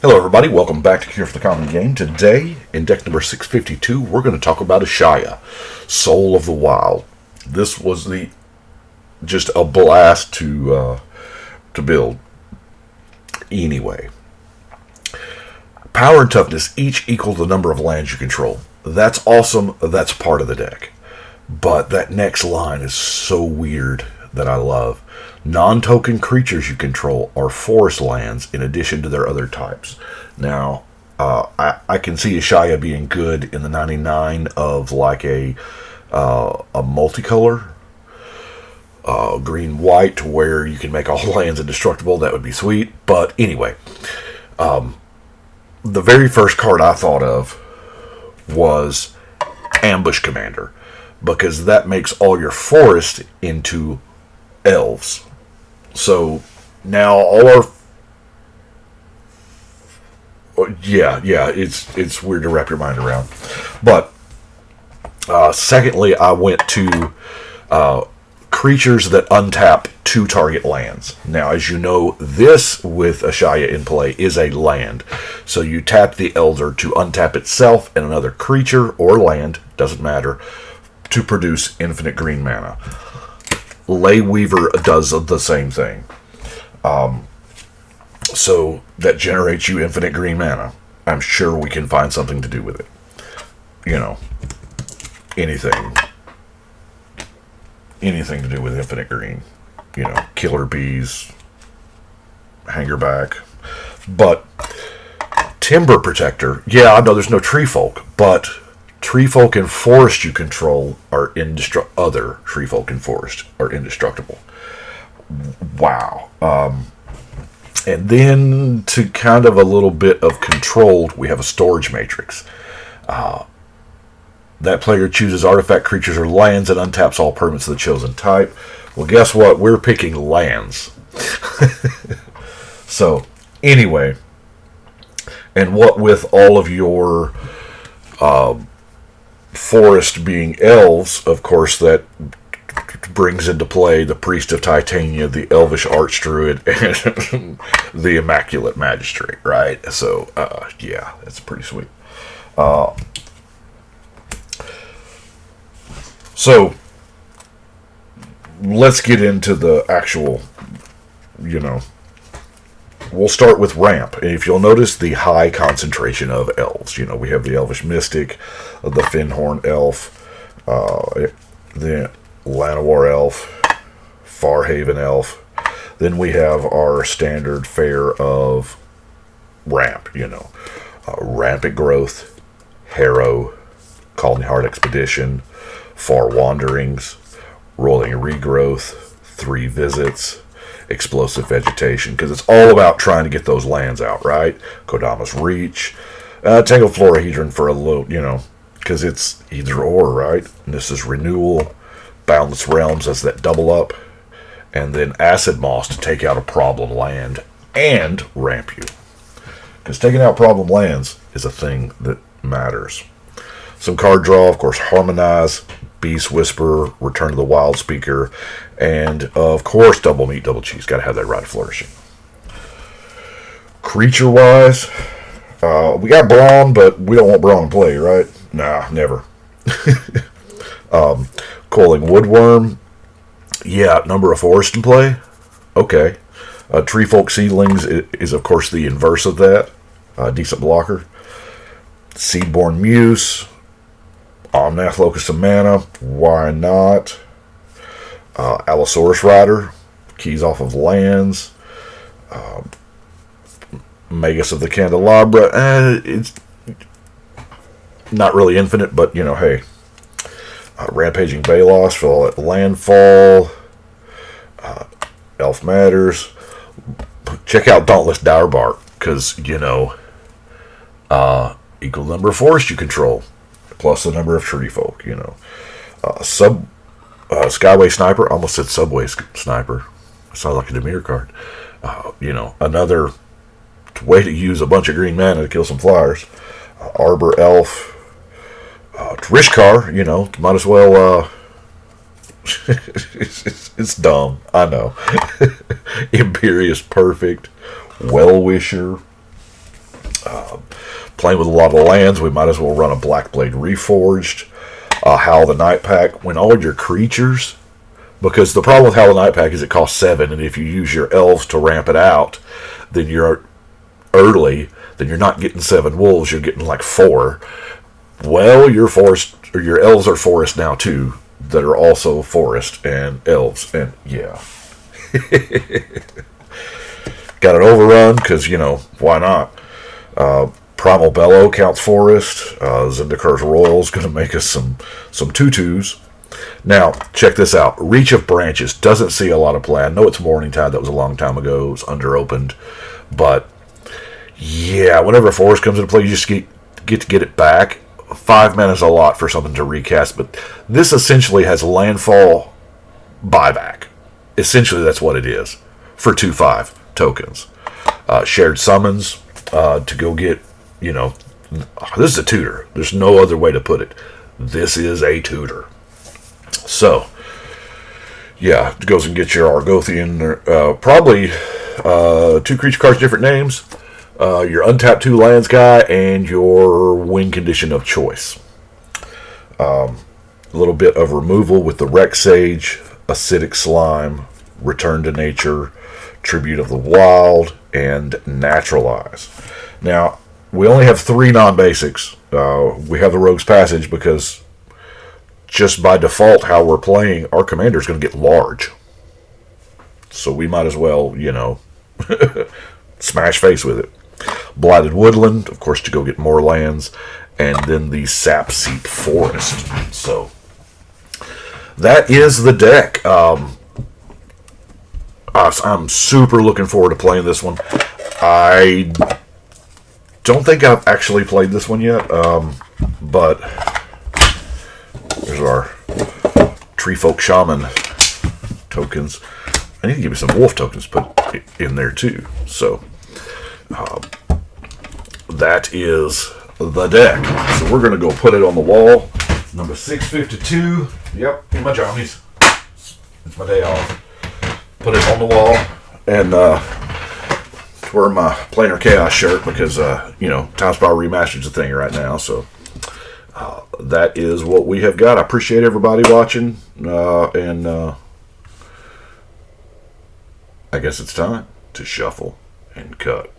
Hello everybody, welcome back to Cure for the Common Game. Today, in deck number 652, we're going to talk about Ashaya, Soul of the Wild. This was just a blast to build. Anyway, power and toughness each equal the number of lands you control. That's awesome, that's part of the deck. But that next line is so weird that I love. Non-token creatures you control are forest lands in addition to their other types. Now, I can see Ashaya being good in the 99 of like a multicolor, green-white, where you can make all lands indestructible. That would be sweet. But anyway, the very first card I thought of was Ambush Commander, because that makes all your forest into elves. So now all our it's weird to wrap your mind around. But secondly, I went to creatures that untap 2 target lands. Now, as you know, this with Ashaya in play is a land. So you tap the Elder to untap itself and another creature or land, doesn't matter, to produce infinite green mana. Ley Weaver does the same thing. So that generates you infinite green mana. I'm sure we can find something to do with it. You know, anything to do with infinite green. You know, killer bees, hangerback. But Timber Protector, yeah, I know there's no tree folk, but tree folk and forest you control are other tree folk and forest are indestructible. Wow. And then to kind of a little bit of controlled, we have a storage matrix. That player chooses artifact, creatures, or lands and untaps all permanents of the chosen type. Well, guess what? We're picking lands. So, anyway, and what with all of your forest being elves, of course, that brings into play the Priest of Titania, the Elvish Archdruid, and the Immaculate Magistrate, right? So, yeah, that's pretty sweet. So, let's get into the actual, we'll start with ramp. And if you'll notice the high concentration of elves, we have the Elvish Mystic, the Finhorn Elf, the Llanowar Elf, Farhaven Elf. Then we have our standard fare of ramp, Rampant Growth, Harrow, Colony Heart Expedition, Far Wanderings, Rolling Regrowth, 3 Visits, Explosive Vegetation, because it's all about trying to get those lands out, right? Kodama's Reach, Tangled Florahedron for a little, because it's either or, right? And this is Renewal, Boundless Realms as that double up, and then Acid Moss to take out a problem land and ramp you. Because taking out problem lands is a thing that matters. Some card draw, of course, Harmonize, Beast Whisperer, Return to the Wild Speaker, and of course, Double Meat, Double Cheese. Got to have that Rite of Flourishing. Creature-wise, we got Brawn, but we don't want Brawn in play, right? Nah, never. Coiling Woodworm, yeah, number of forest in play. Okay. Tree Folk Seedlings is, of course, the inverse of that. Decent blocker. Seedborn Muse, Omnath Locust of Mana, why not? Allosaurus Rider, keys off of lands. Magus of the Candelabra, it's not really infinite, but hey. Rampaging Balos for all that landfall. Elf Matters. Check out Dauntless Dourbark, because, equal number of forest you control, plus the number of tree folk, Skyway Sniper, almost said Subway Sniper. Sounds like a Demir card. Another way to use a bunch of green mana to kill some flyers. Arbor Elf. Rishkar, might as well it's dumb, I know. Imperious Perfect, Well-Wisher, Playing with a lot of lands, we might as well run a Blackblade Reforged, Howl the Night Pack. When all your creatures, because the problem with Howl the Night Pack is it costs 7, and if you use your elves to ramp it out, then you're early, then you're not getting 7 wolves, you're getting like 4. Well, your forest or your elves are forest now too, that are also forest and elves, and yeah. Got an overrun because, why not? Primal Bellow counts forest. Zendikar's Royal is going to make us some 2/2s. Now, check this out. Reach of Branches doesn't see a lot of play. I know it's Morningtide. That was a long time ago. It was under-opened. But, yeah, whenever a forest comes into play, you just get to get it back. 5 mana is a lot for something to recast, but this essentially has landfall buyback. Essentially, that's what it is for 2/5 tokens. Shared summons to go get, this is a tutor. There's no other way to put it. This is a tutor. So, yeah, it goes and gets your Argothian, probably 2 creature cards, different names, your untapped 2 lands guy, and your win condition of choice. A little bit of removal with the Wreck Sage, Acidic Slime, Return to Nature, Tribute of the Wild, and Naturalize. Now, we only have 3 non-basics. We have the Rogue's Passage because just by default, how we're playing, our commander is going to get large. So we might as well, smash face with it. Blighted Woodland, of course, to go get more lands. And then the Sapseep Forest. So, that is the deck. I'm super looking forward to playing this one. I don't think I've actually played this one yet, but there's our Tree Folk Shaman tokens. I need to give me some wolf tokens put in there too. So that is the deck. So we're going to go put it on the wall. Number 652. Yep, in my jammies. It's my day off. Put it on the wall and wear my Planar Chaos shirt because, Time Spiral Remastered's a thing right now. So that is what we have got. I appreciate everybody watching. And I guess it's time to shuffle and cut.